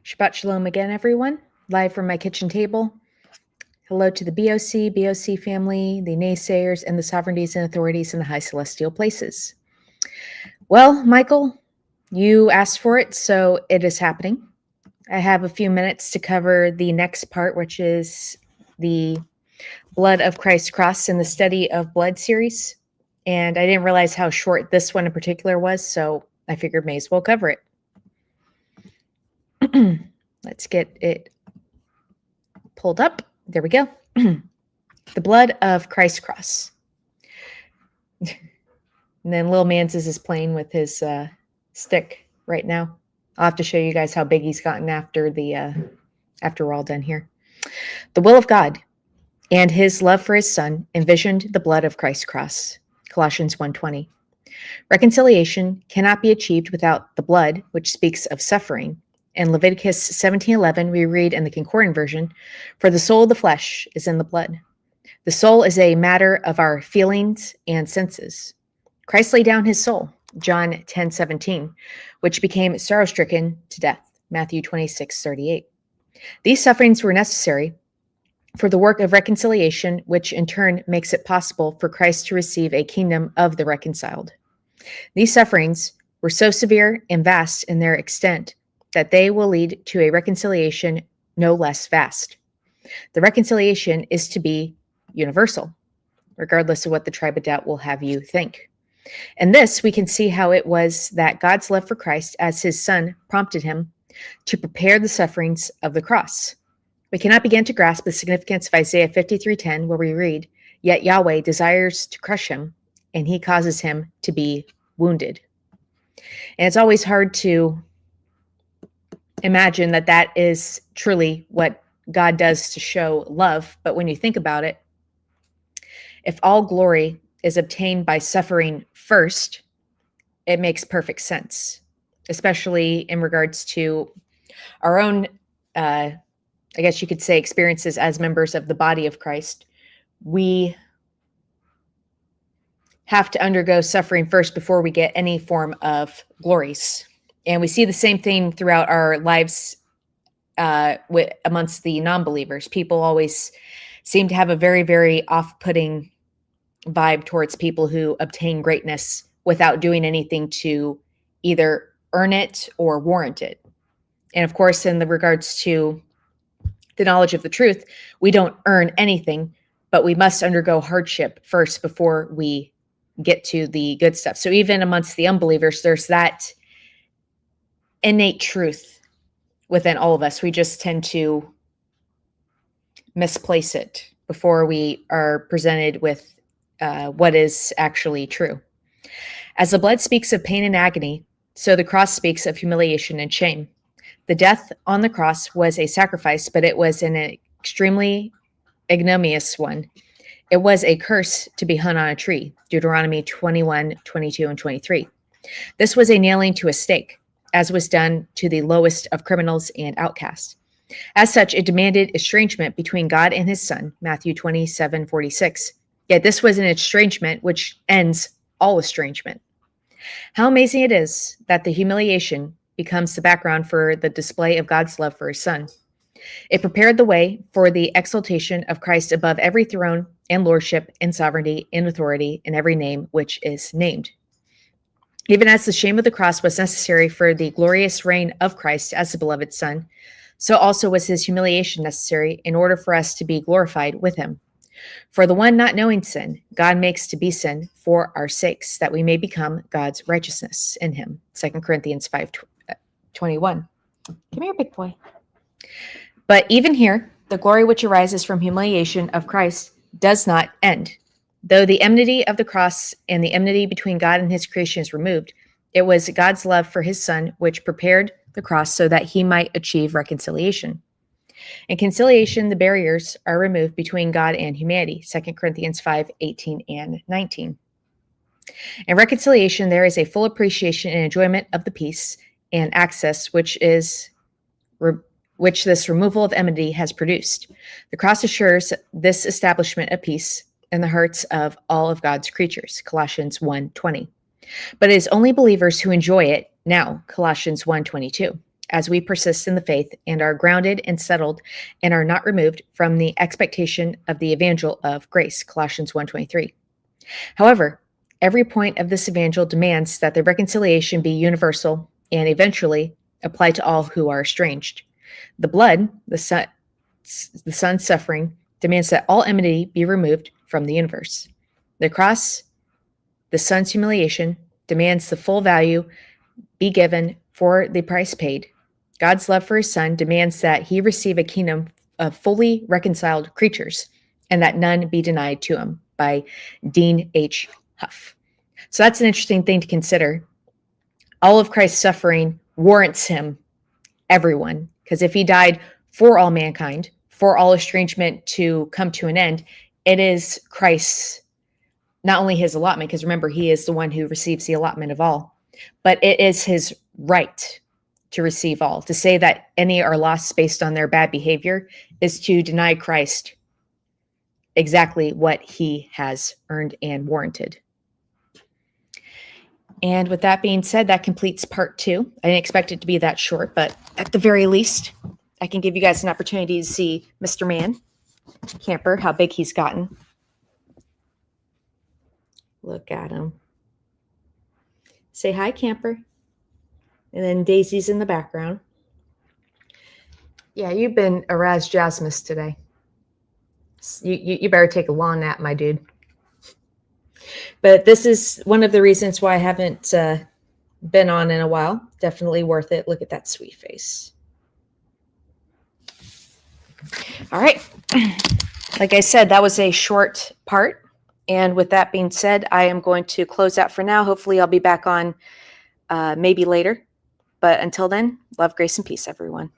Shabbat Shalom again, everyone. Live from my kitchen table. Hello to the BOC family, the naysayers, and the sovereignties and authorities in the high celestial places. Well, Michael, you asked for it, so it is happening. I have a few minutes to cover the next part, which is the Blood of Christ's Cross in the Study of Blood series. And I didn't realize how short this one in particular was, so I figured may as well cover it. Let's get it pulled up. There we go. The Blood of Christ's Cross. And then Lil Manses is playing with his stick right now. I'll have to show you guys how big he's gotten after we're all done here. The will of God and his love for his son envisioned the blood of Christ's cross. Colossians 1:20. Reconciliation cannot be achieved without the blood, which speaks of suffering. In Leviticus 17:11, we read in the Concordant version, "For the soul of the flesh is in the blood." The soul is a matter of our feelings and senses. Christ laid down his soul, John 10:17, which became sorrow-stricken to death, Matthew 26:38. These sufferings were necessary for the work of reconciliation, which in turn makes it possible for Christ to receive a kingdom of the reconciled. These sufferings were so severe and vast in their extent that they will lead to a reconciliation no less vast. The reconciliation is to be universal, regardless of what the tribe of doubt will have you think. In this, we can see how it was that God's love for Christ as his son prompted him to prepare the sufferings of the cross. We cannot begin to grasp the significance of Isaiah 53:10, where we read, "Yet Yahweh desires to crush him, and he causes him to be wounded." And it's always hard to imagine that that is truly what God does to show love. But when you think about it, if all glory is obtained by suffering first, it makes perfect sense, especially in regards to our own, I guess you could say, experiences as members of the body of Christ. We have to undergo suffering first before we get any form of glories. And we see the same thing throughout our lives amongst the non-believers. People always seem to have a very, very off-putting vibe towards people who obtain greatness without doing anything to either earn it or warrant it. And of course, in the regards to the knowledge of the truth, we don't earn anything, but we must undergo hardship first before we get to the good stuff. So even amongst the unbelievers, there's that innate truth within all of us. We just tend to misplace it before we are presented with what is actually true. As the blood speaks of pain and agony, so the cross speaks of humiliation and shame. The death on the cross was a sacrifice, but it was an extremely ignominious one. It was a curse to be hung on a tree, Deuteronomy 21:22 and 23. This was a nailing to a stake, as was done to the lowest of criminals and outcasts. As such, it demanded estrangement between God and his son, Matthew 27:46. Yet this was an estrangement which ends all estrangement. How amazing it is that the humiliation becomes the background for the display of God's love for his son. It prepared the way for the exaltation of Christ above every throne and lordship and sovereignty and authority in every name which is named. Even as the shame of the cross was necessary for the glorious reign of Christ as the beloved son, so also was his humiliation necessary in order for us to be glorified with him. For the one not knowing sin, God makes to be sin for our sakes, that we may become God's righteousness in him. 2 Corinthians 5:21. Come here, big boy. But even here, the glory which arises from humiliation of Christ does not end. Though the enmity of the cross and the enmity between God and his creation is removed, it was God's love for his son which prepared the cross so that he might achieve reconciliation. In conciliation, the barriers are removed between God and humanity, 2 Corinthians 5:18 and 19. In reconciliation, there is a full appreciation and enjoyment of the peace and access which this removal of enmity has produced. The cross assures this establishment of peace in the hearts of all of God's creatures, Colossians 1:20. But it is only believers who enjoy it now, Colossians 1:22. as we persist in the faith and are grounded and settled and are not removed from the expectation of the evangel of grace, Colossians 1:23. However, every point of this evangel demands that the reconciliation be universal and eventually apply to all who are estranged. The blood, the Son's suffering, demands that all enmity be removed from the universe. The cross, the Son's humiliation, demands the full value be given for the price paid. God's love for his Son demands that he receive a kingdom of fully reconciled creatures and that none be denied to him, by Dean H. Huff. So that's an interesting thing to consider. All of Christ's suffering warrants him everyone, because if he died for all mankind, for all estrangement to come to an end, it is Christ's, not only his allotment, because remember, he is the one who receives the allotment of all, but it is his right to receive all. To say that any are lost based on their bad behavior is to deny Christ exactly what he has earned and warranted. And with that being said, that completes part 2. I didn't expect it to be that short, but at the very least, I can give you guys an opportunity to see Mr. Man, Camper, how big he's gotten. Look at him. Say hi, Camper. And then Daisy's in the background. Yeah, you've been a razzjasmus today. You better take a long nap, my dude. But this is one of the reasons why I haven't been on in a while. Definitely worth it. Look at that sweet face. All right. Like I said, that was a short part. And with that being said, I am going to close out for now. Hopefully I'll be back on maybe later. But until then, love, grace, and peace, everyone.